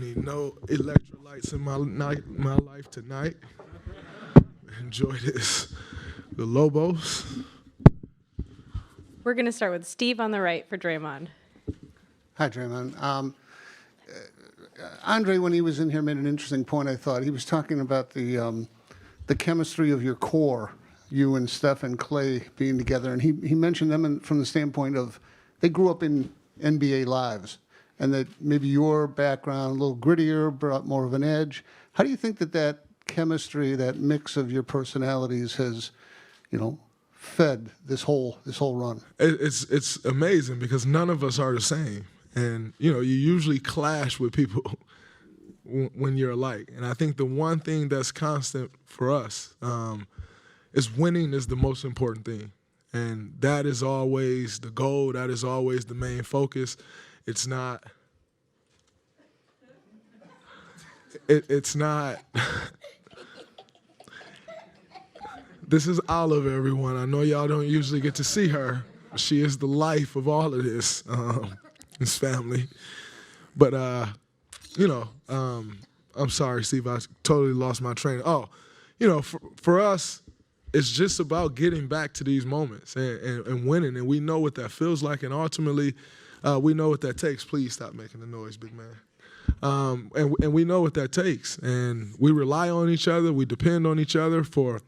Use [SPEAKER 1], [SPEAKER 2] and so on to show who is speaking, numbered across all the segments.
[SPEAKER 1] need no electrolytes in my life tonight. Enjoy this. The Lobos.
[SPEAKER 2] We're going to start with Steve on the right for Draymond.
[SPEAKER 3] Hi, Draymond. Andre, when he was in here, made an interesting point, I thought. He was talking about the chemistry of your core, you and Steph and Clay being together. And he mentioned them from the standpoint of they grew up in NBA lives, and that maybe your background, a little grittier, brought more of an edge. How do you think that chemistry, that mix of your personalities has, fed this whole run?
[SPEAKER 1] It's amazing because none of us are the same. And, you usually clash with people when you're alike. And I think the one thing that's constant for us is winning is the most important thing. And that is always the goal. That is always the main focus. It's not This is Olive, everyone. I know y'all don't usually get to see her. She is the life of all of this. His family. But, I'm sorry, Steve, I totally lost my train. For us, it's just about getting back to these moments and winning, and we know what that feels like, and ultimately, we know what that takes. Please stop making the noise, big man. And we know what that takes, and we rely on each other. We depend on each other for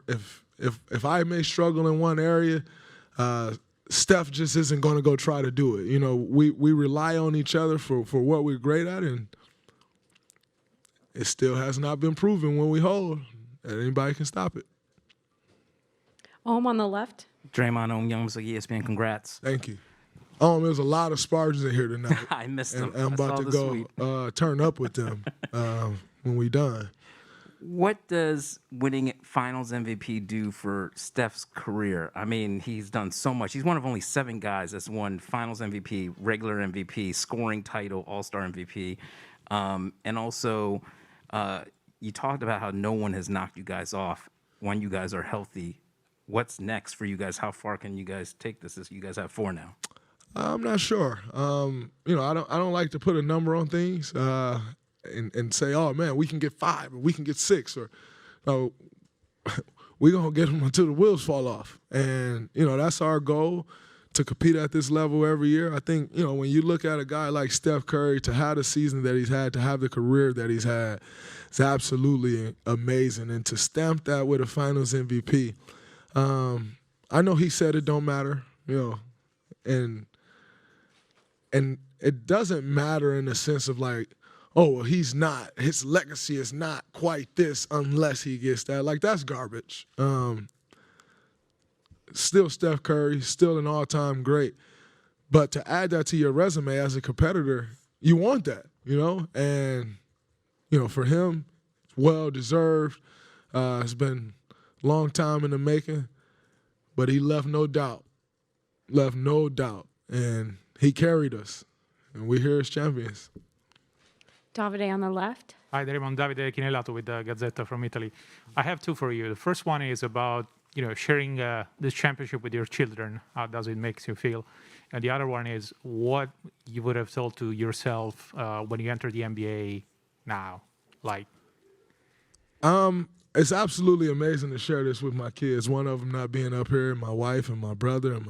[SPEAKER 1] if I may struggle in one area, Steph just isn't going to go try to do it. We rely on each other for what we're great at, and it still has not been proven when we hold that anybody can stop it.
[SPEAKER 2] On the left.
[SPEAKER 4] Draymond, Young, ESPN, congrats.
[SPEAKER 1] Thank you. There's a lot of Spartans in here tonight.
[SPEAKER 4] I missed them.
[SPEAKER 1] And I'm about to go turn up with them when we done.
[SPEAKER 4] What does winning Finals MVP do for Steph's career? I mean, he's done so much. He's one of only 7 guys that's won Finals MVP, regular MVP, scoring title, All-Star MVP. And also, you talked about how no one has knocked you guys off when you guys are healthy. What's next for you guys? How far can you guys take this? You guys have 4 now.
[SPEAKER 1] I'm not sure. I don't like to put a number on things. And say, oh, man, we can get 5 or we can get 6 or we're going to get them until the wheels fall off. And, that's our goal, to compete at this level every year. I think, when you look at a guy like Steph Curry, to have the season that he's had, to have the career that he's had, it's absolutely amazing. And to stamp that with a Finals MVP, I know he said it don't matter, and it doesn't matter in the sense of like, oh, well, his legacy is not quite this unless he gets that. Like, that's garbage. Still Steph Curry, still an all-time great. But to add that to your resume as a competitor, you want that, And, for him, it's well-deserved. It's been a long time in the making. But he left no doubt. And he carried us. And we're here as champions.
[SPEAKER 2] Davide on the left.
[SPEAKER 5] Hi, Draymond. Davide Chinellato with the Gazzetta from Italy. I have 2 for you. The first one is about sharing this championship with your children. How does it make you feel? And the other one is what you would have told to yourself when you entered the NBA now.
[SPEAKER 1] It's absolutely amazing to share this with my kids. One of them not being up here, my wife and my brother and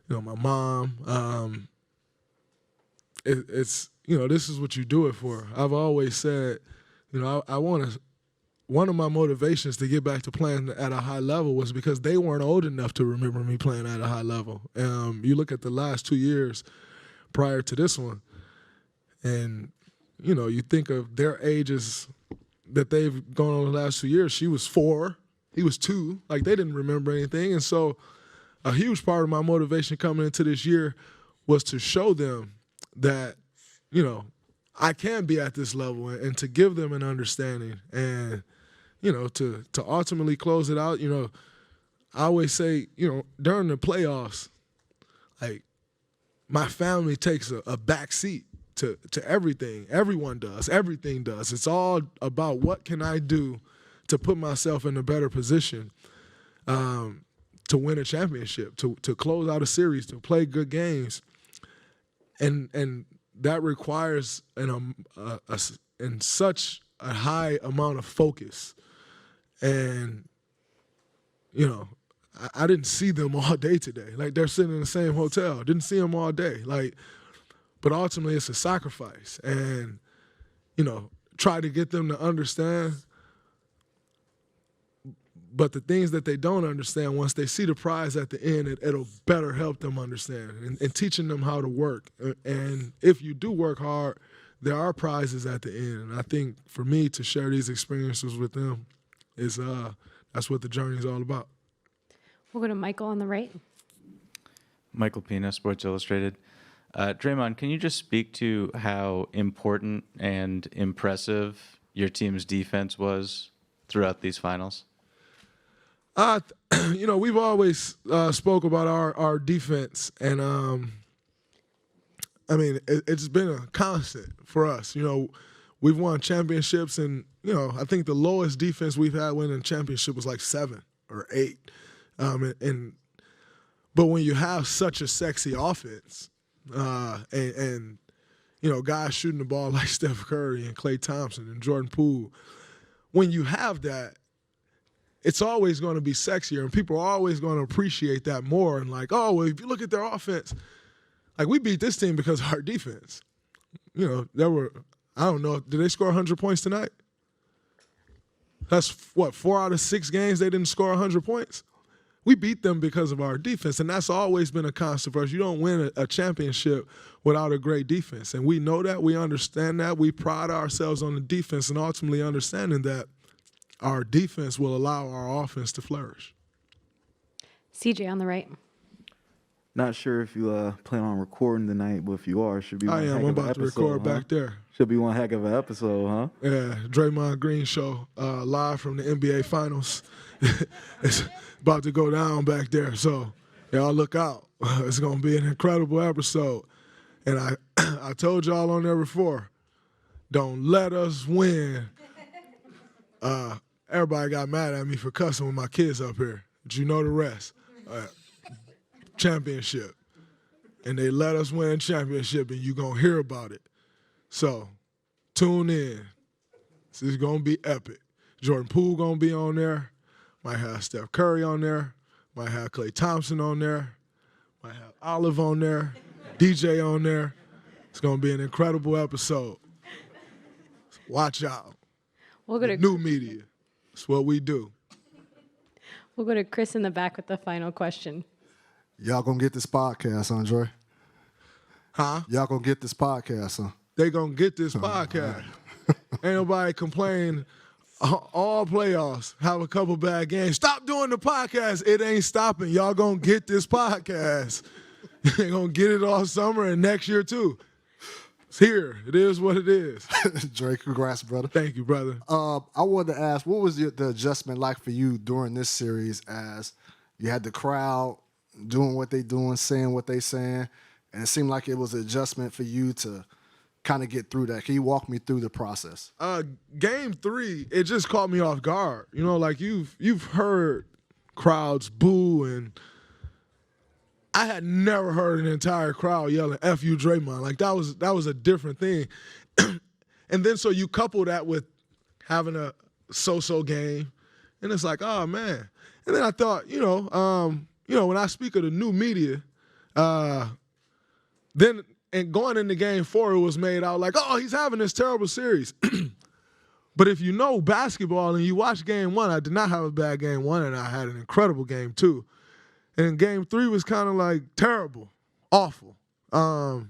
[SPEAKER 1] my mom. It's this is what you do it for. I've always said, I want to. One of my motivations to get back to playing at a high level was because they weren't old enough to remember me playing at a high level. You look at the last 2 years prior to this one, and you think of their ages that they've gone on the last 2 years. She was 4, he was 2. Like, they didn't remember anything, and so a huge part of my motivation coming into this year was to show them that, I can be at this level and to give them an understanding and, to ultimately close it out. I always say, during the playoffs, like, my family takes a back seat to everything. Everyone does. Everything does. It's all about what can I do to put myself in a better position to win a championship, to close out a series, to play good games. And that requires in such a high amount of focus. And, you know, I didn't see them all day today. Like, they're sitting in the same hotel. Didn't see them all day. Like, but ultimately it's a sacrifice. And, you know, try to get them to understand. But the things that they don't understand, once they see the prize at the end, it'll better help them understand and teaching them how to work. And if you do work hard, there are prizes at the end. And I think for me to share these experiences with them is that's what the journey is all about.
[SPEAKER 2] We'll go to Michael on the right.
[SPEAKER 6] Michael Pina, Sports Illustrated. Draymond, can you just speak to how important and impressive your team's defense was throughout these finals?
[SPEAKER 1] You know, we've always spoke about our defense, and I mean, it's been a constant for us. You know, we've won championships, and, you know, I think the lowest defense we've had winning a championship was like 7 or 8. But when you have such a sexy offense, and you know, guys shooting the ball like Steph Curry and Klay Thompson and Jordan Poole, when you have that, it's always going to be sexier, and people are always going to appreciate that more. And like, oh, well, if you look at their offense, like, we beat this team because of our defense. You know, there were, I don't know, did they score 100 points tonight? That's what, 4 out of 6 games they didn't score 100 points? We beat them because of our defense, and that's always been a constant for us. You don't win a championship without a great defense, and we know that. We understand that. We pride ourselves on the defense and ultimately understanding that our defense will allow our offense to flourish.
[SPEAKER 2] CJ on the right.
[SPEAKER 7] Not sure if you plan on recording tonight, but if you are, should be one
[SPEAKER 1] I
[SPEAKER 7] heck
[SPEAKER 1] am.
[SPEAKER 7] of
[SPEAKER 1] I'm
[SPEAKER 7] an
[SPEAKER 1] about to
[SPEAKER 7] episode,
[SPEAKER 1] record
[SPEAKER 7] huh?
[SPEAKER 1] back there.
[SPEAKER 7] Should be one heck of an episode, huh?
[SPEAKER 1] Yeah, Draymond Green show, live from the NBA Finals. It's about to go down back there, so y'all look out. It's going to be an incredible episode. And I told y'all on there before, don't let us win. Everybody got mad at me for cussing with my kids up here, but you know the rest. Championship. And they let us win a championship, and you're going to hear about it. So tune in. This is going to be epic. Jordan Poole going to be on there. Might have Steph Curry on there. Might have Klay Thompson on there. Might have Olive on there. DJ on there. It's going to be an incredible episode. Watch out.
[SPEAKER 2] We'll go to
[SPEAKER 1] New media. That's what we do.
[SPEAKER 2] We'll go to Chris in the back with the final question.
[SPEAKER 8] Y'all gonna get this podcast, Andre?
[SPEAKER 1] Huh?
[SPEAKER 8] Y'all gonna get this podcast, huh?
[SPEAKER 1] They going to get this podcast. Ain't nobody complain all playoffs, have a couple bad games. Stop doing the podcast. It ain't stopping. Y'all going to get this podcast. You're going to get it all summer and next year too. It's here. It is what it is.
[SPEAKER 8] Dre, congrats, brother.
[SPEAKER 1] Thank you, brother.
[SPEAKER 8] I wanted to ask, what was the adjustment like for you during this series as you had the crowd doing what they doing, saying what they saying, and it seemed like it was an adjustment for you to kind of get through that. Can you walk me through the process?
[SPEAKER 1] Game 3, it just caught me off guard. You know, like you've heard crowds boo, and I had never heard an entire crowd yelling "F you, Draymond." Like that was a different thing. And then so you couple that with having a so-so game, and it's like, oh man. And then I thought, when I speak of the new media, then and going into game 4, it was made out like, oh, he's having this terrible series. But if you know basketball and you watch game 1, I did not have a bad game 1, and I had an incredible game 2. And game 3 was kind of like terrible, awful. And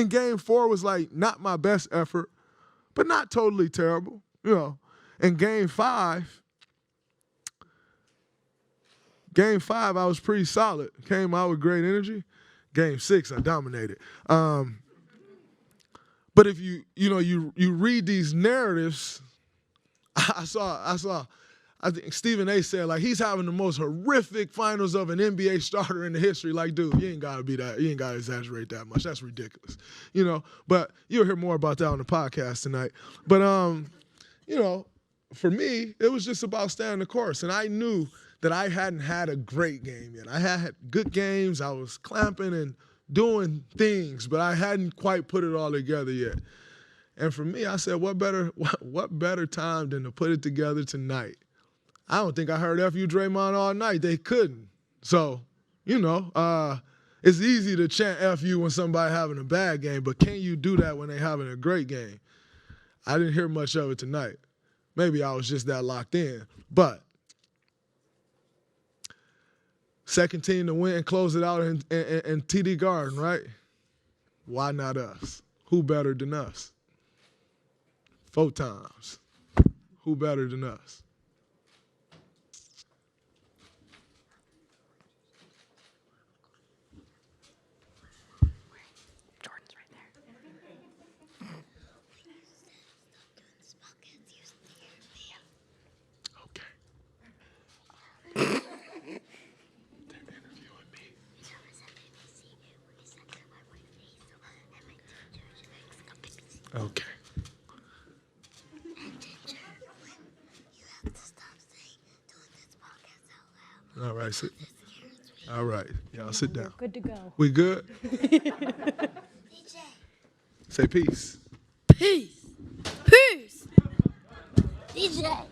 [SPEAKER 1] game 4 was like not my best effort, but not totally terrible, And game 5, I was pretty solid. Came out with great energy. Game 6, I dominated. But if you read these narratives, I think Stephen A. said, like, he's having the most horrific finals of an NBA starter in the history. Like, dude, you ain't got to be that. You ain't got to exaggerate that much. That's ridiculous, But you'll hear more about that on the podcast tonight. But, for me, it was just about staying the course. And I knew that I hadn't had a great game yet. I had good games. I was clamping and doing things, but I hadn't quite put it all together yet. And for me, I said, what better time than to put it together tonight? I don't think I heard FU Draymond all night. They couldn't. So, it's easy to chant FU when somebody having a bad game, but can you do that when they having a great game? I didn't hear much of it tonight. Maybe I was just that locked in. But second team to win and close it out in TD Garden, right? Why not us? Who better than us? 4 times. Who better than us?
[SPEAKER 2] Jordan's right there.
[SPEAKER 1] Okay. They're interviewing me. Okay. All right, sit. All right, y'all sit down.
[SPEAKER 2] Good to go.
[SPEAKER 1] We good? Say peace.
[SPEAKER 9] Peace. Peace. DJ.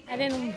[SPEAKER 2] I didn't.